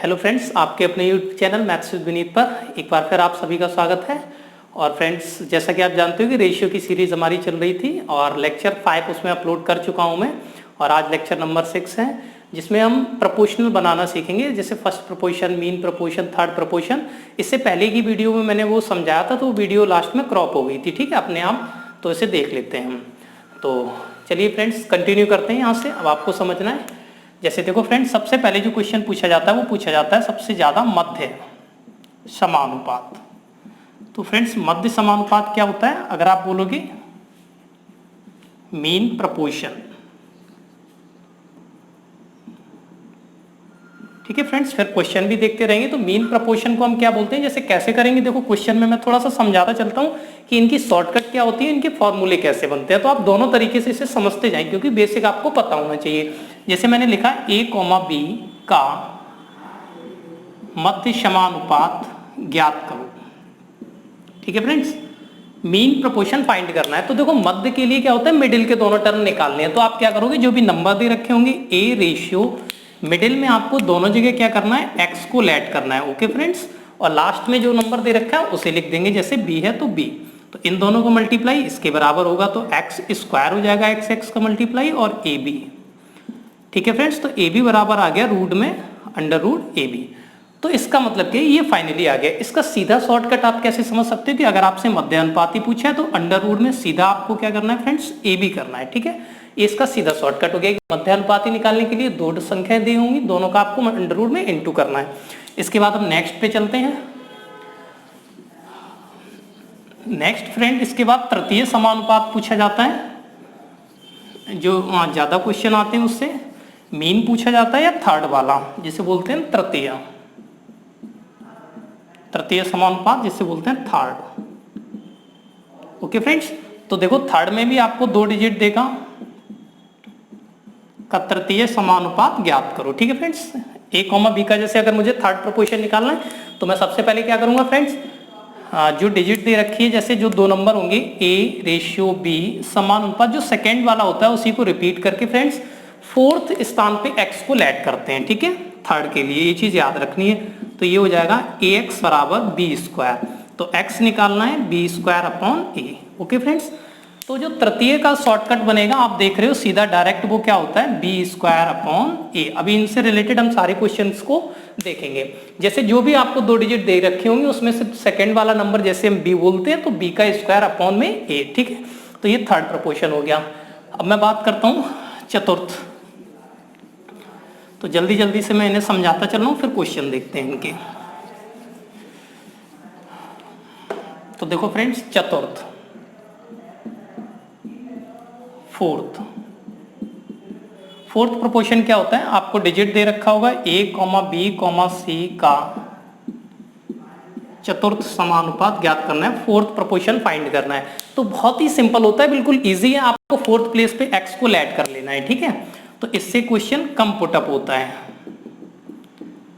Hello friends, आपके अपने YouTube channel maths with Vineet पर एक बार फिर आप सभी का स्वागत है। और फ्रेंड्स, जैसा कि आप जानते हो कि रेशियो की सीरीज़ हमारी चल रही थी और लेक्चर 5 उसमें अपलोड कर चुका हूं मैं। और आज लेक्चर नंबर 6 है जिसमें हम प्रोपोर्शनल बनाना सीखेंगे, जैसे first proportion, mean proportion, third proportion. इससे पहले की वीडियो में मैंने वो समझाया था, तो वो वीडियो लास्ट में क्रॉप हो गई थी, ठीक है, अपने आप। तो इसे देख लेते हैं हम। तो चलिए फ्रेंड्स, कंटिन्यू करते हैं यहाँ से। अब आपको समझना है, जैसे देखो फ्रेंड्स, सबसे पहले जो क्वेश्चन पूछा जाता है वो पूछा जाता है सबसे ज़्यादा मध्य समानुपात। तो फ्रेंड्स, मध्य समानुपात क्या होता है? अगर आप बोलोगे मीन प्रोपोर्शन, ठीक है फ्रेंड्स, फिर क्वेश्चन भी देखते रहेंगे। तो मीन प्रोपोर्शन को हम क्या बोलते हैं, जैसे कैसे करेंगे, देखो क्वेश्चन में मैं थोड़ा सा समझाता चलता हूँ कि इनकी शॉर्टकट क्या होती है, इनके फॉर्मूले कैसे बनते हैं। तो आप दोनों तरीके से इसे समझते जाएं, क्योंकि बेसिक आपको पता होना चाहिए। जैसे मैंने लिखा a, b का मध्य समानुपात ज्ञात करो, ठीक है फ्रेंड्स। मीन प्रोपोर्शन फाइंड करना है। तो देखो मध्य के लिए क्या होता है, मिडिल के दोनों टर्म निकालने हैं। तो आप क्या करोगे, जो भी नंबर दे रखे होंगे a रेशियो, मिडिल में आपको दोनों जगह क्या करना है, x को ऐड करना है, ओके फ्रेंड्स। और लास्ट में जो नंबर दे रखा है उसे लिख देंगे, जैसे b है तो b। तो इन दोनों को मल्टीप्लाई इसके बराबर होगा, तो x स्क्वायर हो जाएगा, x का मल्टीप्लाई और ab, ठीक है फ्रेंड्स। तो ab बराबर आ गया रूट में अंडर रूट ab। तो इसका मतलब कि ये फाइनली आ गया। इसका सीधा शॉर्टकट आप कैसे समझ सकते हो कि अगर आपसे मध्य अनुपाती पूछा है तो अंडर रूट में सीधा आपको क्या करना है फ्रेंड्स, ab करना है, ठीक है। ये इसका सीधा शॉर्टकट हो गया कि मध्य अनुपाती निकालने के लिए दो संख्याएं दी होंगी, दोनों का आपको अंडर रूट में इनटू करना है। इसके बाद हम नेक्स्ट पे चलते हैं। नेक्स्ट फ्रेंड, इसके बाद तृतीय समानुपात पूछा जाता है। जो ज्यादा क्वेश्चन आते हैं उससे मीन पूछा जाता है, या थर्ड वाला जिसे बोलते हैं तृतीय, तृतीय समानुपात जिसे बोलते हैं थर्ड, ओके फ्रेंड्स। तो देखो थर्ड में भी आपको 2 डिजिट देगा का तृतीय समानुपात ज्ञात करो, ठीक है फ्रेंड्स। a, b का जैसे अगर मुझे थर्ड प्रोपोर्शन निकालना है तो मैं सबसे पहले क्या करूंगा फ्रेंड्स, जो डिजिट दे रखी है, जैसे जो 2 नंबर होंगे a रेशियो b समानुपात, जो सेकेंड वाला होता है उसी को रिपीट करके फ्रेंड्स फोर्थ स्थान पे x को ऐड करते हैं, ठीक है। थर्ड के लिए ये चीज याद रखनी है। तो ये हो जाएगा ax बराबर b स्क्वायर। तो x निकालना है b square upon a, okay friends. तो जो तृतीय का शॉर्टकट बनेगा, आप देख रहे हो सीधा डायरेक्ट, वो क्या होता है, b स्क्वायर अपॉन a। अभी इनसे रिलेटेड हम सारे क्वेश्चंस को देखेंगे। जैसे जो भी आपको 2 डिजिट दे रखे होंगे उसमें से सेकंड वाला नंबर जैसे हम b बोलते हैं तो b का स्क्वायर अपॉन में a, ठीक है। तो ये थर्ड प्रोपोर्शन हो गया। अब मैं बात करता हूँ चतुर्थ। तो जल्दी जल्दी से मैं इन्हें समझाता चल रहा हूँ, फिर क्वेश्चन देखते हैं इनके। तो देखो फ्रेंड्स, चतुर्थ, फोर्थ प्रोपोर्शन क्या होता है, आपको डिजिट दे रखा होगा a, b, c का चतुर्थ समानुपात ज्ञात करना है, फोर्थ प्रोपोर्शन फाइंड करना है। तो बहुत ही सिंपल होता है, बिल्कुल इजी है। आपको फोर्थ प्लेस पे x को ऐड कर लेना है, ठीक है। तो इससे क्वेश्चन कम पुटअप होता है।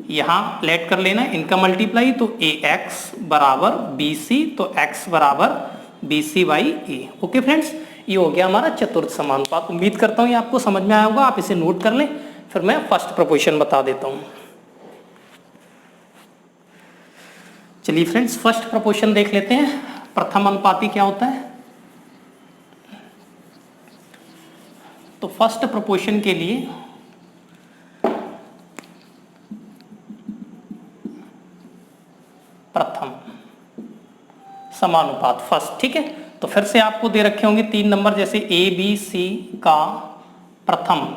यहां ऐड कर लेना है इनका मल्टीप्लाई, तो ax बराबर bc, तो x बराबर bc by a, okay friends. ये हो गया हमारा चतुर्थ समानुपात। उम्मीद करता हूं ये आपको समझ में आया होगा। आप इसे नोट कर लें, फिर मैं फर्स्ट प्रोपोर्शन बता देता हूं। चलिए फ्रेंड्स, फर्स्ट प्रोपोर्शन देख लेते हैं। प्रथम अनुपाती क्या होता है? तो फर्स्ट प्रोपोर्शन के लिए प्रथम समानुपात फर्स्ट, ठीक है। तो फिर से आपको दे रखे होंगे 3 नंबर, जैसे a, b, c का प्रथम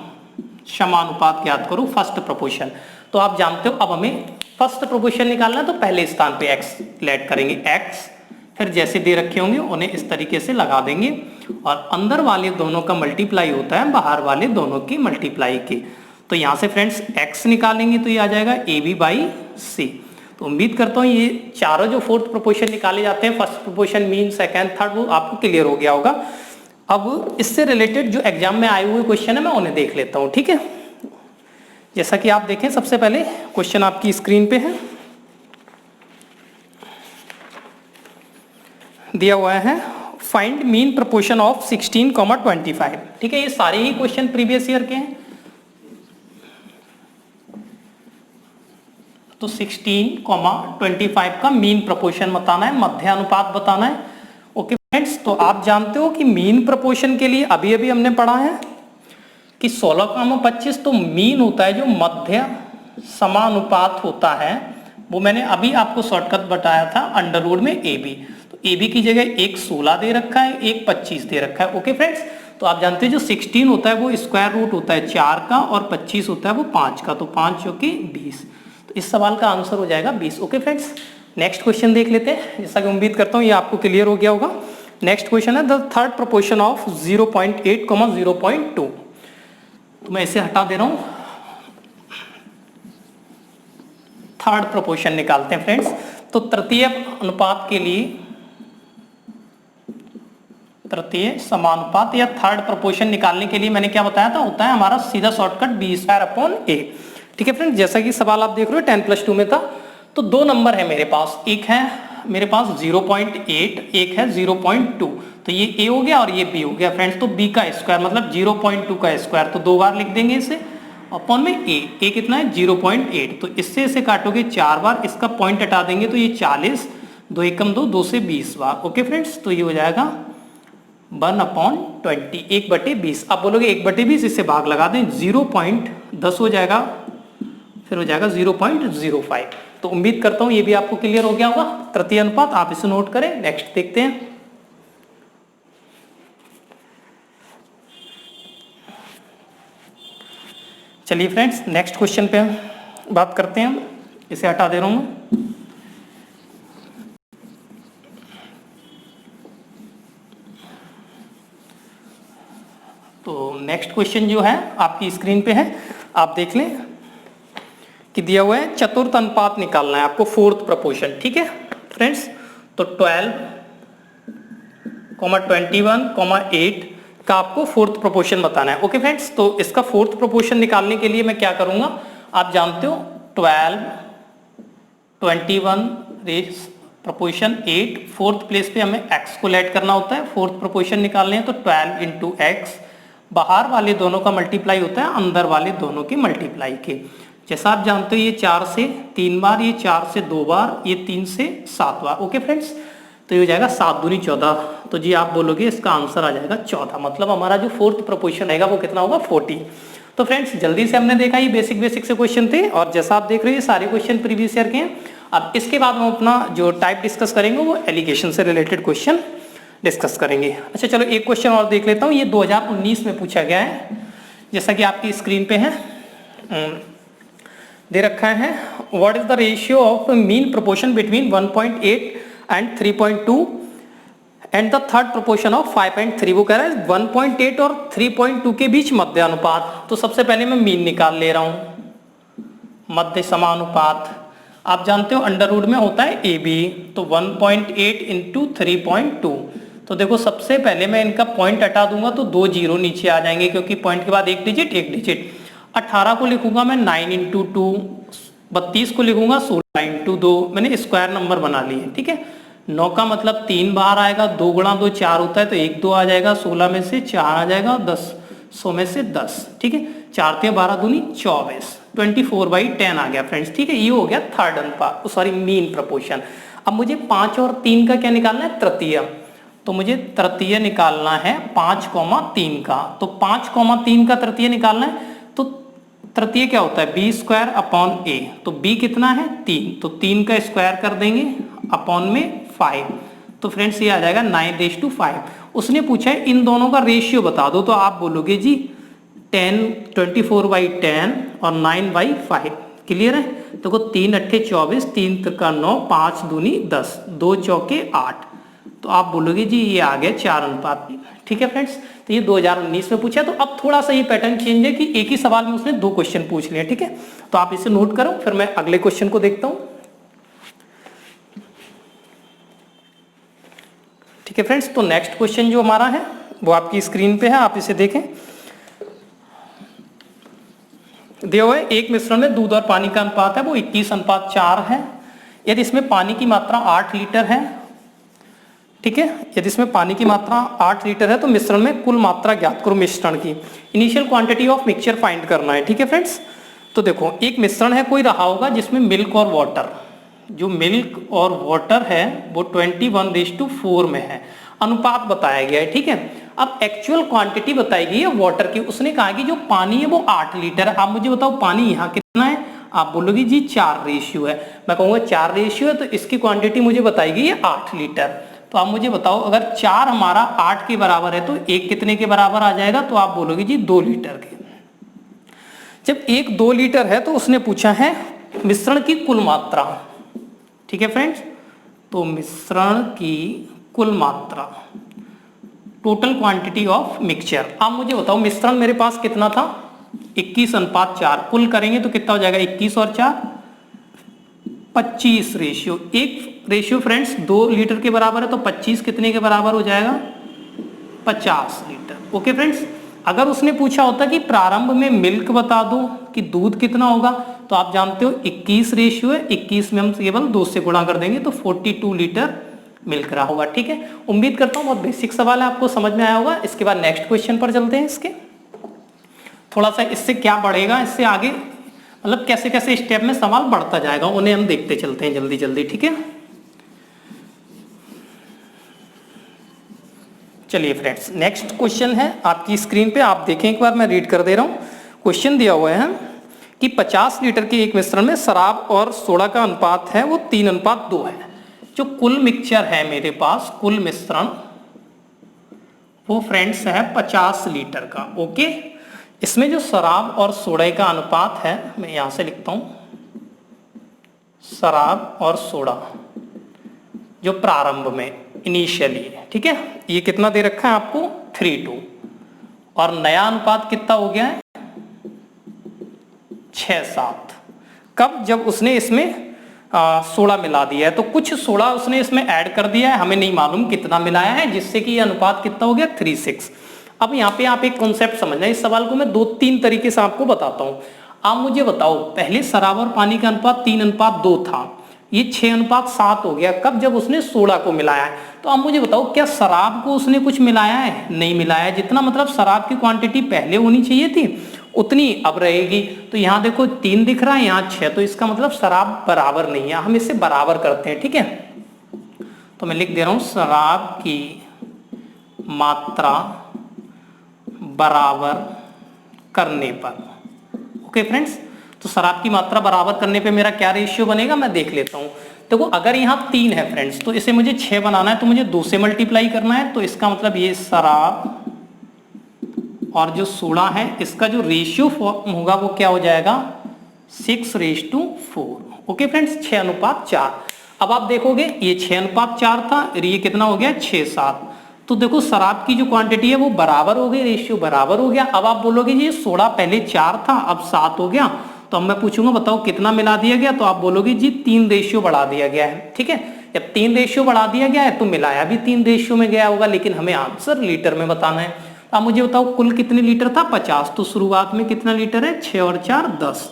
समानुपात ज्ञात करो, फर्स्ट प्रोपोर्शन। तो आप जानते हो अब हमें फर्स्ट प्रोपोर्शन निकालना है, तो पहले स्थान पे x ऐड करेंगे, x, फिर जैसे दे रखे होंगे उन्हें इस तरीके से लगा देंगे, और अंदर वाले दोनों का मल्टीप्लाई होता है बाहर वाले दोनों की मल्टीप्लाई के। तो यहाँ से फ्रेंड्स x निकालेंगे तो ये आ जाएगा ab बाई c। तो उम्मीद करता हूँ ये चारों जो फोर्थ प्रोपोर्शन निकाले जाते हैं, first proportion, mean, second, third, वो आपको क्लियर हो गया होगा। अब इससे रिलेटेड जो एग्जाम में आए हुए क्वेश्चन है मैं उन्हें देख लेता हूँ, ठीक है। जैसा कि आप देखें, सबसे पहले क्वेश्चन आपकी स्क्रीन पे है, दिया हुआ है फाइंड मीन प्रोपोर्शन ऑफ 16,25, ठीक है। ये सारे ही क्वेश्चन प्रीवियस ईयर के हैं। तो 16,25 का मीन प्रोपोर्शन बताना है, मध्य अनुपात बताना है। ओके फ्रेंड्स, तो आप जानते हो कि मीन प्रोपोर्शन के लिए अभी अभी हमने पढ़ा है कि 16,25 तो मीन होता है, जो मध्य समानुपात होता है, वो मैंने अभी आपको शॉर्टकट बताया था अंडर रूट में ए बी। तो ए बी की जगह एक 16 दे रखा है, एक 25 दे रखा है। ओके फ्रेंड्स, तो आप जानते हैं जो 16 होता है वो स्क्वायर रूट होता है 4 का, और 25 होता है वो 5 का, तो 5 जो कि 20। तो इस सवाल का आंसर हो जाएगा 20। ओके फ्रेंड्स, नेक्स्ट क्वेश्चन देख लेते हैं, जैसा कि उम्मीद करता हूँ ये आपको क्लियर हो गया होगा। नेक्स्ट क्वेश्चन है द थर्ड प्रोपोर्शन ऑफ 0.8, 0.2। तो मैं इसे हटा दे रहा हूँ, थर्ड प्रोपोर्शन निकालते हैं फ्रेंड्स। तो तृतीय अनुपात के लिए, तृतीय समानुपात या थर्ड प्रोपोर्शन निकालने के लिए मैंने क्या बताया था, होता है हमारा सीधा शॉर्टकट b²/a। ठीक है फ्रेंड्स, जैसा कि सवाल आप देख रहे हो 10+2 में था। तो दो नंबर है मेरे पास, एक है मेरे पास 0.8, एक है 0.2। तो ये a हो गया और ये b हो गया फ्रेंड्स। तो b का स्क्वायर मतलब 0.2 का स्क्वायर, तो दो बार लिख देंगे इसे, अपॉन में a कितना है 0.8। तो इससे इसे काटोगे 4 बार, इसका पॉइंट हटा देंगे तो ये 40, 2 एकम 2, 2 से 20 बार। ओके फ्रेंड्स, तो ये हो जाएगा 1/20, 1/20। आप बोलोगे 1/20, इससे भाग लगा दें, 0.10 हो जाएगा, फिर हो जाएगा 0.05। तो उम्मीद करता हूं ये भी आपको क्लियर हो गया होगा तृतीय अनुपात। आप इसे नोट करें। नेक्स्ट देखते हैं, चलिए फ्रेंड्स नेक्स्ट क्वेश्चन पे बात करते हैं हम। इसे हटा दे रहा हूं मैं। तो नेक्स्ट क्वेश्चन जो है आपकी स्क्रीन पे है, आप देख लें कि दिया हुआ है चतुर्थ अनुपात निकालना है आपको, फोर्थ प्रोपोर्शन। ठीक है फ्रेंड्स, तो 12, 21, 8 का आपको फोर्थ प्रोपोर्शन बताना है। ओके फ्रेंड्स, तो इसका फोर्थ प्रोपोर्शन निकालने के लिए मैं क्या करूंगा, आप जानते हो 12, 21 रेस प्रोपोर्शन 8, फोर्थ प्लेस पे हमें x को ऐड करना होता है। फोर्थ प्रोपोर्शन निकालने हैं तो 12 इंटू एक्स, बाहर वाले दोनों का मल्टीप्लाई होता है अंदर वाले दोनों के मल्टीप्लाई के। जैसा आप जानते हो ये 4 से 3 बार, ये 4 से 2 बार, ये 3 से 7 बार। ओके फ्रेंड्स, तो ये हो जाएगा 7 दूनी 14। तो जी आप बोलोगे इसका आंसर आ जाएगा 14, मतलब हमारा जो फोर्थ प्रोपोर्शन रहेगा वो कितना होगा 40। तो फ्रेंड्स जल्दी से हमने देखा ये बेसिक से क्वेश्चन थे, और जैसा आप देख रहे हो ये सारे क्वेश्चन प्रीवियस ईयर के हैं। अब इसके बाद हम अपना जो टाइप डिस्कस करेंगे वो एलिगेशन से रिलेटेड क्वेश्चन डिस्कस करेंगे। अच्छा चलो एक क्वेश्चन और देख लेता हूँ, ये 2019 में पूछा गया है, जैसा कि आपकी स्क्रीन पे है, दे रखा है what is the ratio of mean proportion between 1.8 and 3.2 and the third proportion of 5.3। वो कह रहा है 1.8 और 3.2 के बीच मध्य अनुपात। तो सबसे पहले मैं मीन निकाल ले रहा हूं, मध्य समानुपात। आप जानते हो अंडर रूट में होता है ए बी, तो 1.8 इंटू 3.2। तो देखो सबसे पहले मैं इनका पॉइंट हटा दूंगा तो 2 जीरो नीचे आ जाएंगे, क्योंकि पॉइंट के बाद एक डिजिट। 18 को लिखूंगा मैं 9 इंटू 2, 32 को लिखूंगा 16 इंटू 2, मैंने स्क्वायर नंबर बना लिए। ठीक है, 9 का मतलब 3 बाहर आएगा, 2 गुणा 2 4 होता है, तो 1 2 आ जाएगा, 16 में से 4 आ जाएगा, 10 100 में से 10। ठीक है, 4 3 12 दूनी 24, 24/10 आ गया फ्रेंड्स। ठीक है, ये हो गया थर्ड अनुपात, सॉरी मीन प्रोपोर्शन। अब मुझे 5 और 3 का क्या निकालना है, तृतीय। तो मुझे तृतीय निकालना है 5,3 का। तो 5,3 का तृतीय निकालना है, तो तृतीय क्या होता है b²/a। तो b कितना है 3, तो 3 का स्क्वायर कर देंगे अपॉन में 5। तो फ्रेंड्स ये आ जाएगा 9:5। उसने पूछा है इन दोनों का रेशियो बता दो, तो आप बोलोगे जी 24/10 और 9/5। क्लियर है, देखो 3 8 24, 3 का 9, 5 दूनी 10, 2 चौके 8। तो आप बोलोगे जी ये आ गया 4 अनुपात। ठीक है फ्रेंड्स, तो ये 2019 में पूछा। तो अब थोड़ा सा ये पैटर्न चेंज है कि एक ही सवाल में उसने 2 क्वेश्चन पूछ लिए। ठीक है, तो आप इसे नोट करो, फिर मैं अगले क्वेश्चन को देखता हूं। ठीक है फ्रेंड्स, तो नेक्स्ट क्वेश्चन जो हमारा है वो आपकी स्क्रीन पे है, आप इसे देखें। दिया हुआ है एक मिश्रण में दूध और पानी का अनुपात है वो 21:4 है। यदि इसमें पानी की मात्रा 8 लीटर है, ठीक है, यदि इसमें पानी की मात्रा 8 लीटर है तो मिश्रण में कुल मात्रा ज्ञात करो मिश्रण की। Initial quantity of mixture find करना है। ठीक है फ्रेंड्स, तो देखो एक मिश्रण है कोई रहा होगा जिसमें मिल्क और वाटर, जो मिल्क और वाटर है वो 21:4 में है, अनुपात बताया गया है। ठीक है, अब एक्चुअल क्वांटिटी बताई गई है वाटर की। उसने कहा कि जो पानी है वो 8 लीटर है। आप मुझे बताओ पानी यहाँ कितना है, आप बोलोगे जी 4 रेशियो है। मैं कहूँगा 4 रेशियो है तो इसकी क्वांटिटी मुझे बताई गई है 8 लीटर। तो आप मुझे बताओ अगर 4 हमारा 8 के बराबर है तो एक कितने के बराबर आ जाएगा, तो आप बोलोगे जी 2 लीटर के। जब एक 2 लीटर है तो उसने पूछा है मिश्रण की कुल मात्रा। ठीक है फ्रेंड्स, तो मिश्रण की कुल मात्रा, टोटल क्वांटिटी ऑफ मिक्सचर। आप मुझे बताओ मिश्रण मेरे पास कितना था, 21:4। कुल करेंगे तो कितना हो जाएगा, 21 और 4 25 रेशियो। एक रेशियो फ्रेंड्स 2 लीटर के बराबर है तो 25 कितने के बराबर हो जाएगा, 50 लीटर। ओके फ्रेंड्स, अगर उसने पूछा होता कि प्रारंभ में मिल्क बता दो कि दूध कितना होगा, तो आप जानते हो 21 रेशियो है, 21 में हम केवल 2 से गुणा कर देंगे तो 42 लीटर मिल्क रहा होगा। ठीक है, उम्मीद करता हूँ बहुत बेसिक सवाल है, आपको समझ में आया होगा। इसके बाद नेक्स्ट क्वेश्चन पर चलते हैं। इसके थोड़ा सा इससे क्या बढ़ेगा, इससे आगे मतलब कैसे कैसे स्टेप में सवाल बढ़ता जाएगा, उन्हें हम देखते चलते हैं जल्दी जल्दी। ठीक है, चलिए फ्रेंड्स नेक्स्ट क्वेश्चन है आपकी स्क्रीन पे, आप देखें एक बार, मैं रीड कर दे रहा हूँ। क्वेश्चन दिया हुआ है कि 50 लीटर के एक मिश्रण में शराब और सोडा का अनुपात है वो 3:2 है। जो कुल मिक्सचर है मेरे पास, कुल मिश्रण वो फ्रेंड्स है 50 लीटर का। ओके, इसमें जो शराब और सोडा का अनुपात है, मैं यहां से लिखता हूं, शराब और सोडा जो प्रारंभ में इनिशियली, ठीक है, ये कितना दे रखा है आपको 3:2, और नया अनुपात कितना हो गया है 6:7। कब, जब उसने इसमें सोडा मिला दिया है, तो कुछ सोडा उसने इसमें ऐड कर दिया है, हमें नहीं मालूम कितना मिलाया है, जिससे कि ये अनुपात कितना हो गया 3:6। अब यहाँ पे आप एक कॉन्सेप्ट समझना, इस सवाल को मैं 2-3 तरीके से आपको बताता हूँ। आप मुझे बताओ पहले शराब और पानी का अनुपात 3:2 था, ये 6:7 हो गया कब, जब उसने सोडा को मिलाया है। तो आप मुझे बताओ क्या शराब को उसने कुछ मिलाया है, नहीं मिलाया। जितना मतलब शराब की क्वांटिटी पहले होनी चाहिए थी उतनी अब रहेगी। तो यहाँ देखो 3 दिख रहा है, यहाँ 6, तो इसका मतलब शराब बराबर नहीं है, हम इसे बराबर करते हैं। ठीक है, तो मैं लिख दे रहा हूं शराब की मात्रा बराबर करने पर। ओके फ्रेंड्स, तो शराब की मात्रा बराबर करने पे मेरा क्या रेशियो बनेगा, मैं देख लेता हूं। देखो अगर यहाँ 3 है फ्रेंड्स, तो इसे मुझे 6 बनाना है, तो मुझे 2 से मल्टीप्लाई करना है। तो इसका मतलब ये शराब और जो सोडा है इसका जो रेशियो फॉर्म होगा वो क्या हो जाएगा 6:4। Okay friends, 6:4। अब आप देखोगे ये 6:4 था और ये कितना हो गया 6:7। तो देखो शराब की जो क्वांटिटी है वो बराबर हो गई, रेशियो बराबर हो गया। अब आप बोलोगे ये सोडा पहले 4 था अब 7 हो गया, तो अब मैं पूछूंगा बताओ कितना मिला दिया गया, तो आप बोलोगे जी 3 रेशियो बढ़ा दिया गया है। ठीक है, जब 3 रेशियो बढ़ा दिया गया है तो मिलाया भी 3 रेशियो में गया होगा, लेकिन हमें आंसर लीटर में बताना है। अब मुझे बताओ कुल कितने लीटर था 50, तो शुरुआत में कितना लीटर है 6 और 4 10।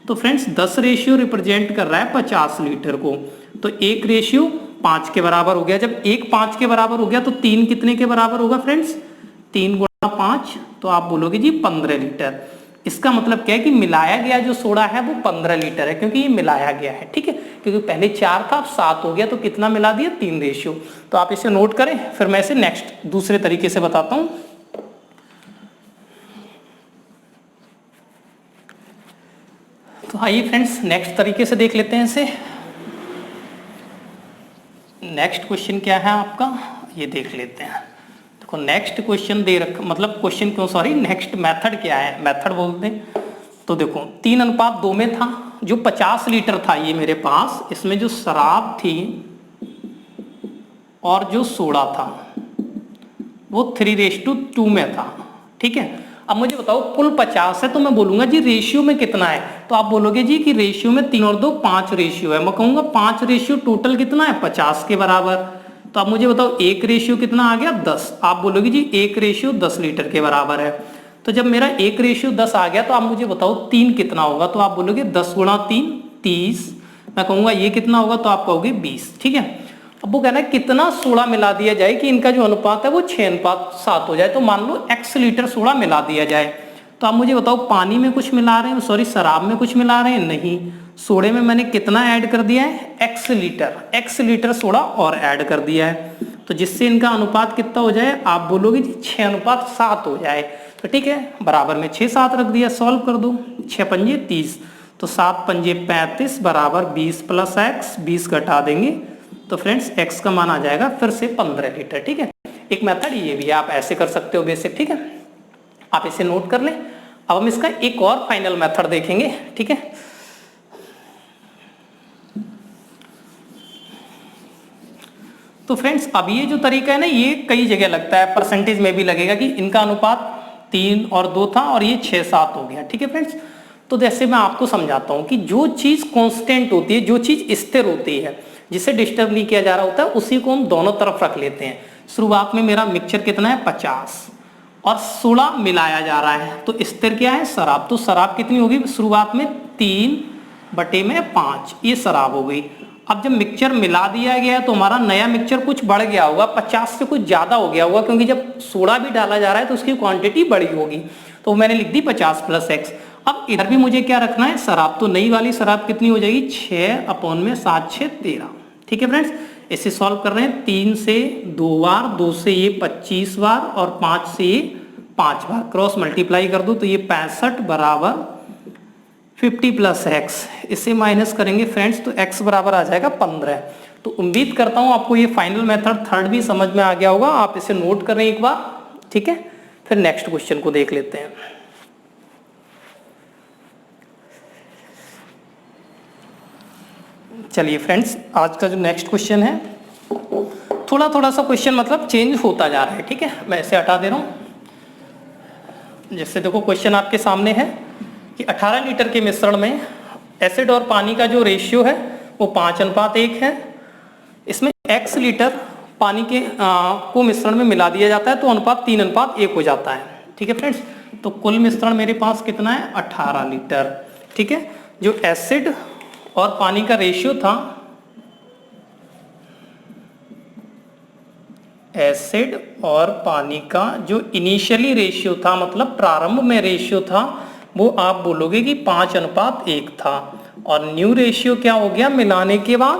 तो फ्रेंड्स 10 रेशियो रिप्रेजेंट कर रहा है 50 लीटर को, तो 1 रेशियो 5 के बराबर हो गया। जब 1 5 के बराबर हो गया तो 3 कितने के बराबर होगा फ्रेंड्स, 3 × 5, तो आप बोलोगे जी 15 लीटर। इसका मतलब क्या है कि मिलाया गया जो सोडा है वो 15 लीटर है, क्योंकि ये मिलाया गया है। ठीक है, क्योंकि पहले 4 था अब 7 हो गया, तो कितना मिला दिया 3 रेशियो। तो आप इसे नोट करें, फिर मैं इसे नेक्स्ट दूसरे तरीके से बताता हूं। तो आइए फ्रेंड्स नेक्स्ट तरीके से देख लेते हैं इसे। नेक्स्ट क्वेश्चन क्या है आपका, ये देख लेते हैं। देखो नेक्स्ट क्वेश्चन दे रखा, मतलब क्वेश्चन क्यों, सॉरी, नेक्स्ट मेथड क्या है, मेथड बोलते हैं। तो देखो 3:2 में था, जो 50 लीटर था ये मेरे पास, इसमें जो शराब थी और जो सोडा था वो 3:2 में था। ठीक है, अब मुझे बताओ कुल 50 है, तो मैं बोलूंगा जी रेशियो में कितना है, तो आप बोलोगे जी कि रेशियो में 3 और 2 5 रेशियो है। मैं कहूंगा 5 रेशियो टोटल कितना है 50 के बराबर। तो आप मुझे बताओ 1 रेशियो कितना आ गया 10, आप बोलोगे जी 1 रेशियो 10 लीटर के बराबर है। तो जब मेरा 1 रेशियो 10 आ गया तो आप मुझे बताओ 3 कितना होगा, तो आप बोलोगे 10 × 3 30। मैं कहूंगा ये कितना होगा, तो आप कहोगे 20। ठीक है, अब वो कहना है कितना सोडा मिला दिया जाए कि इनका जो अनुपात है वो 6:7 हो जाए। तो मान लो x लीटर सोडा मिला दिया जाए, तो आप मुझे बताओ पानी में कुछ मिला रहे हैं, सॉरी शराब में कुछ मिला रहे हैं, नहीं। सोडे में मैंने कितना ऐड कर दिया है, x लीटर सोडा और ऐड कर दिया है, तो जिससे इनका अनुपात कितना हो जाए, आप बोलोगे जी 6:7 हो जाए। तो ठीक है, बराबर में 6 7 रख दिया, सॉल्व कर दो। 6 पंजे 30, तो 7 पंजे 35 बराबर 20 प्लस x, 20 घटा देंगे तो फ्रेंड्स x का मान आ जाएगा फिर से 15 लीटर। ठीक है, एक मेथड ये भी है, आप ऐसे कर सकते हो बेसिक। ठीक है, आप इसे नोट कर लें। अब हम इसका एक और फाइनल मेथड देखेंगे। ठीक है, तो फ्रेंड्स अब ये जो तरीका है ना, ये कई जगह लगता है, परसेंटेज में भी लगेगा कि इनका अनुपात 3 और 2 था और ये 6 7 हो गया। ठीक है फ्रेंड्स, तो जैसे मैं आपको समझाता हूँ कि जो चीज़ कांस्टेंट होती है, जो चीज़ स्थिर होती है, जिसे डिस्टर्ब नहीं किया जा रहा होता है, उसी को हम दोनों तरफ रख लेते हैं। शुरुआत में मेरा मिक्सचर कितना है 50 और 16 मिलाया जा रहा है, तो स्थिर क्या है शराब, तो शराब कितनी होगी शुरुआत में 3/5, ये शराब हो गई। अब जब मिक्सचर मिला दिया गया तो हमारा नया मिक्सचर कुछ बढ़ गया होगा, 50 से कुछ ज़्यादा हो गया होगा, क्योंकि जब सोडा भी डाला जा रहा है तो उसकी क्वांटिटी बड़ी होगी, तो मैंने लिख दी 50 + x। अब इधर भी मुझे क्या रखना है शराब, तो नई वाली शराब कितनी हो जाएगी 6/7 6 13। ठीक है फ्रेंड्स, इसे सॉल्व कर रहे हैं, 3 से 2 बार, 2 से ये 25 बार और 5 से ये 5 बार, क्रॉस मल्टीप्लाई कर दो तो ये 65 बराबर 50 + x, इसे माइनस करेंगे फ्रेंड्स तो x बराबर आ जाएगा 15। तो उम्मीद करता हूँ आपको ये फाइनल मेथड थर्ड भी समझ में आ गया होगा, आप इसे नोट कर रहे हैं एक बार। ठीक है, फिर नेक्स्ट क्वेश्चन को देख लेते हैं। चलिए फ्रेंड्स, आज का जो नेक्स्ट क्वेश्चन है, थोड़ा सा क्वेश्चन मतलब चेंज होता जा रहा है। ठीक है, मैं इसे हटा दे रहा हूँ। जैसे देखो क्वेश्चन आपके सामने है कि 18 लीटर के मिश्रण में एसिड और पानी का जो रेशियो है वो 5:1 है। इसमें x लीटर पानी के को मिश्रण में मिला दिया जाता है तो अनुपात 3:1 हो जाता है। ठीक है फ्रेंड्स, तो कुल मिश्रण मेरे पास कितना है 18 लीटर। ठीक है, जो एसिड और पानी का रेशियो था, एसिड और पानी का जो इनिशियली रेशियो था, मतलब प्रारंभ में रेशियो था, वो आप बोलोगे कि 5:1 था, और न्यू रेशियो क्या हो गया मिलाने के बाद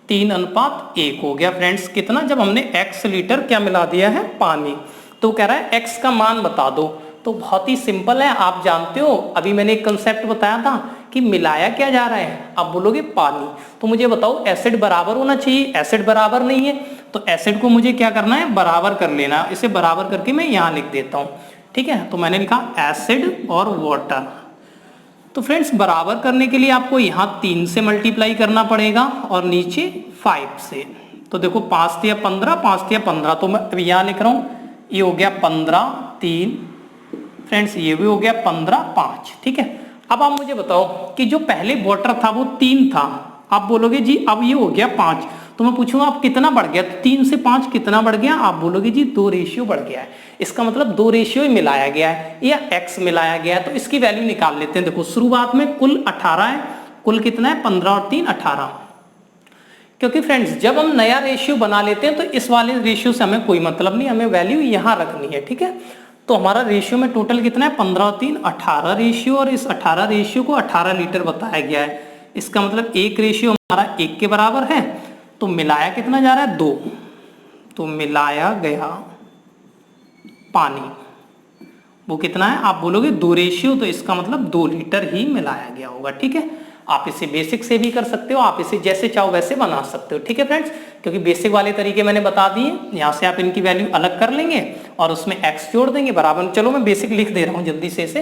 3:1 हो गया। फ्रेंड्स कितना, जब हमने x लीटर क्या मिला दिया है पानी, तो कह रहा है x का मान बता दो। तो बहुत ही सिंपल है, आप जानते हो अभी मैंने एक कंसेप्ट बताया था कि मिलाया क्या जा रहा है, आप बोलोगे पानी। तो मुझे बताओ एसिड बराबर होना चाहिए, एसिड बराबर नहीं है, तो एसिड को मुझे क्या करना है बराबर कर लेना। इसे बराबर करके मैं यहाँ लिख देता हूँ। ठीक है, तो मैंने लिखा एसिड और वाटर। तो फ्रेंड्स बराबर करने के लिए आपको यहाँ 3 से मल्टीप्लाई करना पड़ेगा और नीचे 5 से। तो देखो 5 × 15, 5 × 15, तो मैं अभी यहाँ लिख रहा हूँ, ये हो गया 15 3, फ्रेंड्स ये भी हो गया 15 5। ठीक है, अब आप मुझे बताओ कि जो पहले वाटर था वो 3 था, आप बोलोगे जी अब ये हो गया 5, तो मैं पूछूंगा आप कितना बढ़ गया, तो 3 से 5 कितना बढ़ गया, आप बोलोगे जी 2 रेशियो बढ़ गया है। इसका मतलब 2 रेशियो ही मिलाया गया है या x मिलाया गया है, तो इसकी वैल्यू निकाल लेते हैं। देखो शुरुआत में कुल 18 है, कुल कितना है 15 और 3 18। क्योंकि फ्रेंड्स जब हम नया रेशियो बना लेते हैं तो इस वाले रेशियो से हमें कोई मतलब नहीं, हमें वैल्यू यहाँ रखनी है। ठीक है, तो हमारा रेशियो में टोटल कितना है 15 और 3 18 रेशियो, और इस 18 रेशियो को 18 लीटर बताया गया है। इसका मतलब एक रेशियो हमारा 1 के बराबर है, तो मिलाया कितना जा रहा है 2, तो मिलाया गया पानी वो कितना है, आप बोलोगे 2 रेशियो, तो इसका मतलब 2 लीटर ही मिलाया गया होगा। ठीक है, आप इसे बेसिक से भी कर सकते हो, आप इसे जैसे चाहो वैसे बना सकते हो। ठीक है फ्रेंड्स, क्योंकि बेसिक वाले तरीके मैंने बता दिए, यहाँ से आप इनकी वैल्यू अलग कर लेंगे और उसमें x जोड़ देंगे बराबर। चलो मैं बेसिक लिख दे रहा हूँ जल्दी से इसे,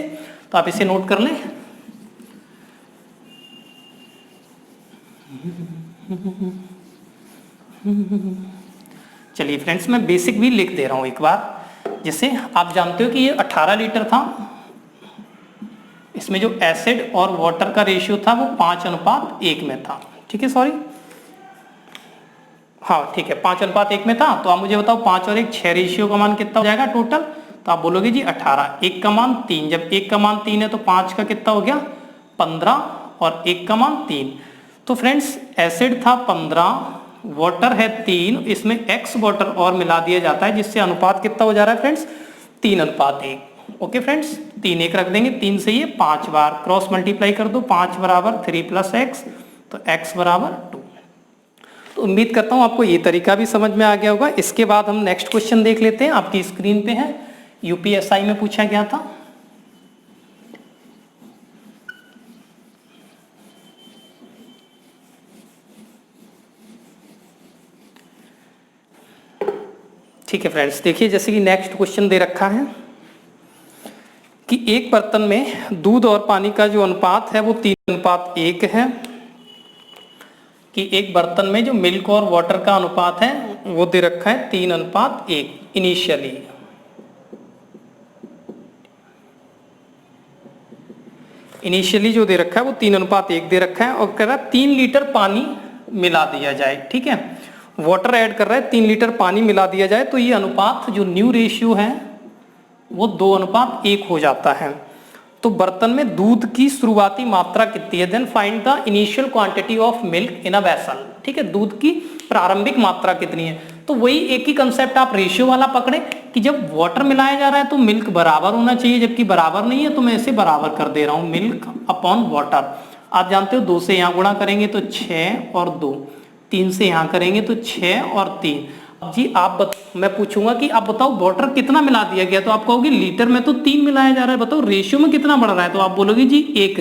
तो आप इसे नोट कर लें। चलिए फ्रेंड्स मैं बेसिक भी लिख दे रहा हूँ एक बार। जैसे आप जानते हो कि ये 18 लीटर था, इसमें जो एसिड और वाटर का रेशियो था वो 5:1 में था। ठीक है, सॉरी हाँ ठीक है 5:1 में था। तो आप मुझे बताओ 5 और 1 6 रेशियो का मान कितना हो जाएगा टोटल, तो आप बोलोगे जी 18, 1 का मान 3, जब 1 का मान 3 है तो 5 का कितना हो गया 15 और 1 का मान 3। तो फ्रेंड्स एसिड था 15, वाटर है 3, इसमें x वाटर और मिला दिया जाता है जिससे अनुपात कितना हो जा रहा है फ्रेंड्स 3:1। ओके फ्रेंड्स, 3 1 रख देंगे, 3 से ये 5 बार क्रॉस मल्टीप्लाई कर दो, 5 बराबर 3 + x, तो x बराबर 2। तो उम्मीद करता हूँ आपको ये तरीका भी समझ में आ गया होगा। इसके बाद हम नेक्स्ट क्वेश्चन देख लेते हैं, आपकी स्क्रीन पे है, यूपीएसआई में पूछा गया था। ठीक है फ्रेंड्स, देखिए जैसे कि नेक्स्ट क्वेश्चन दे रखा है कि एक बर्तन में दूध और पानी का जो अनुपात है वो 3:1 है, कि एक बर्तन में जो मिल्क और वाटर का अनुपात है वो दे रखा है 3:1 इनिशियली जो दे रखा है वो 3:1 दे रखा है, और कह रहा है 3 लीटर पानी मिला दिया जाए। ठीक है, वाटर ऐड कर रहा है, 3 लीटर पानी मिला दिया जाए, तो ये अनुपात जो न्यू रेशियो है वो 2:1 हो जाता है। तो बर्तन में दूध की शुरुआती मात्रा कितनी है, then find the initial quantity of milk in a vessel. ठीक है, दूध की प्रारंभिक मात्रा कितनी है, तो वही एक ही कंसेप्ट आप रेशियो वाला पकड़े कि जब वाटर मिलाया जा रहा है तो मिल्क बराबर होना चाहिए, जबकि बराबर नहीं है तो मैं इसे बराबर कर दे रहा हूं, मिल्क अपॉन वाटर। आप जानते हो 2 से यहां गुणा करेंगे तो 6 और 2, 3 से यहां करेंगे तो 6 और 3। अब जी मैं पूछूंगा कि आप बताओ वाटर कितना मिला दिया गया, तो आप कहोगे लीटर में तो 3 मिलाया जा रहा है, बताओ रेशियो में कितना बढ़ रहा है, तो आप बोलोगे जी 1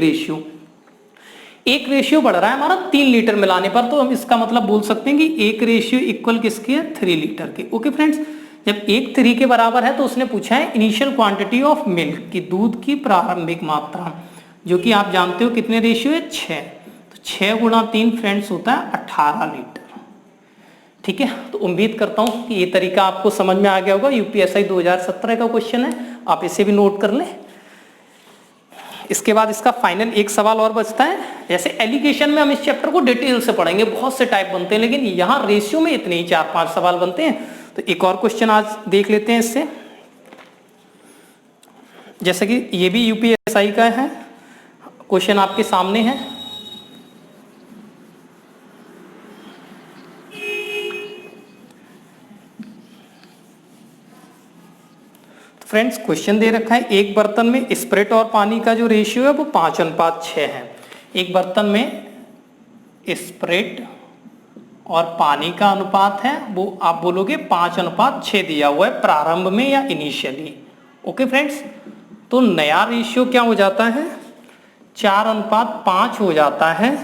रेशियो बढ़ रहा है हमारा 3 लीटर मिलाने पर। तो हम इसका मतलब बोल सकते हैं कि 1 रेशियो इक्वल किसके है, 3 लीटर के। ओके फ्रेंड्स, जब 1 3 के बराबर है तो उसने पूछा है इनिशियल क्वांटिटी ऑफ मिल्क, की दूध की प्रारंभिक मात्रा, जो कि आप जानते हो कितने रेशियो है, 6। तो 6 × 3 फ्रेंड्स होता है 18 लीटर। ठीक है, तो उम्मीद करता हूं कि ये तरीका आपको समझ में आ गया होगा। यूपीएसआई 2017 का क्वेश्चन है, आप इसे भी नोट कर लें। इसके बाद इसका फाइनल एक सवाल और बचता है। जैसे एलिगेशन में हम इस चैप्टर को डिटेल से पढ़ेंगे, बहुत से टाइप बनते हैं, लेकिन यहाँ रेशियो में इतने ही 4-5 सवाल बनते हैं। तो एक और क्वेश्चन आज देख लेते हैं इससे। जैसे कि ये भी यूपीएसआई का है, क्वेश्चन आपके सामने है। फ्रेंड्स, क्वेश्चन दे रखा है एक बर्तन में स्प्रिट और पानी का जो रेशियो है वो 5:6 है। एक बर्तन में स्प्रिट और पानी का अनुपात है वो आप बोलोगे 5:6 दिया हुआ है प्रारंभ में या इनिशियली। ओके फ्रेंड्स, तो नया रेशियो क्या हो जाता है, 4:5 हो जाता है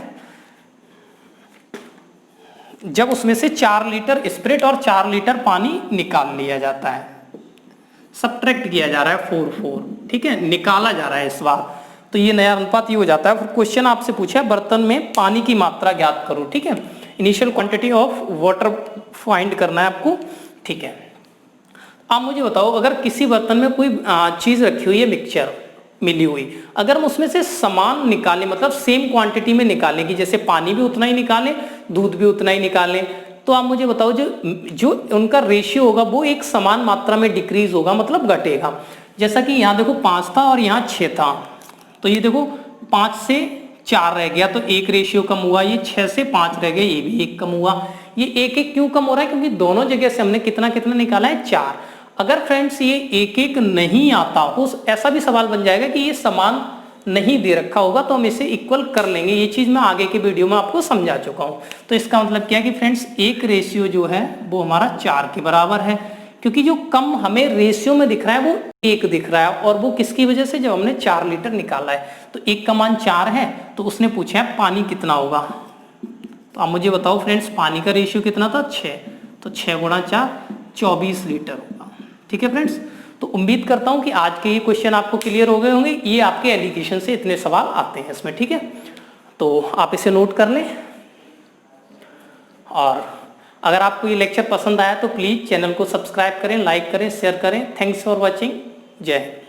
जब उसमें से 4 लीटर स्प्रिट और 4 लीटर पानी निकाल लिया जाता है, सब्ट्रैक्ट किया जा रहा है 4 ठीक है, निकाला जा रहा है इस बार, तो ये नया अनुपात ये हो जाता है। फिर क्वेश्चन आपसे पूछा है बर्तन में पानी की मात्रा ज्ञात करो। ठीक है, initial quantity of water find करना है आपको। ठीक है, आप मुझे बताओ अगर किसी बर्तन में कोई चीज रखी हुई है, मिक्सचर मिली हुई, अगर हम उसमें से समान निकालें, मतलब सेम क्वांटिटी में निकालें, कि जैसे पानी भी उतना ही निकालें, दूध भी उतना ही निकालें, तो आप मुझे बताओ जो उनका रेशियो होगा वो एक समान मात्रा में डिक्रीज होगा, मतलब घटेगा। जैसा कि यहाँ देखो 5 था और यहाँ 6 था, तो ये देखो 5 से 4 रह गया तो 1 रेशियो कम हुआ, ये 6 से 5 रह गया, ये भी 1 कम हुआ। ये 1 क्यों कम हो रहा है, क्योंकि दोनों जगह से हमने कितना कितना निकाला है, 4। अगर फ्रेंड्स ये 1 नहीं आता हो, ऐसा भी सवाल बन जाएगा कि ये समान नहीं दे रखा होगा, तो हम इसे इक्वल कर लेंगे। ये चीज मैं आगे के वीडियो में आपको समझा चुका हूं। तो इसका मतलब क्या है कि फ्रेंड्स 1 रेशियो जो है वो हमारा 4 के बराबर है, क्योंकि जो कम हमें रेशियो में दिख रहा है वो 1 दिख रहा है, और वो किसकी वजह से, जब हमने 4 लीटर निकाला है। तो 1 का मान 4 है, तो उसने पूछा है पानी कितना होगा। तो आप मुझे बताओ फ्रेंड्स पानी का रेशियो कितना था, 6, तो 6 × 4 24 लीटर होगा। ठीक है फ्रेंड्स, तो उम्मीद करता हूं कि आज के ये क्वेश्चन आपको क्लियर हो गए होंगे। ये आपके एलिगेशन से इतने सवाल आते हैं इसमें। ठीक है, तो आप इसे नोट कर लें, और अगर आपको ये लेक्चर पसंद आया तो प्लीज चैनल को सब्सक्राइब करें, लाइक करें, शेयर करें। Thanks for watching. जय हिंद।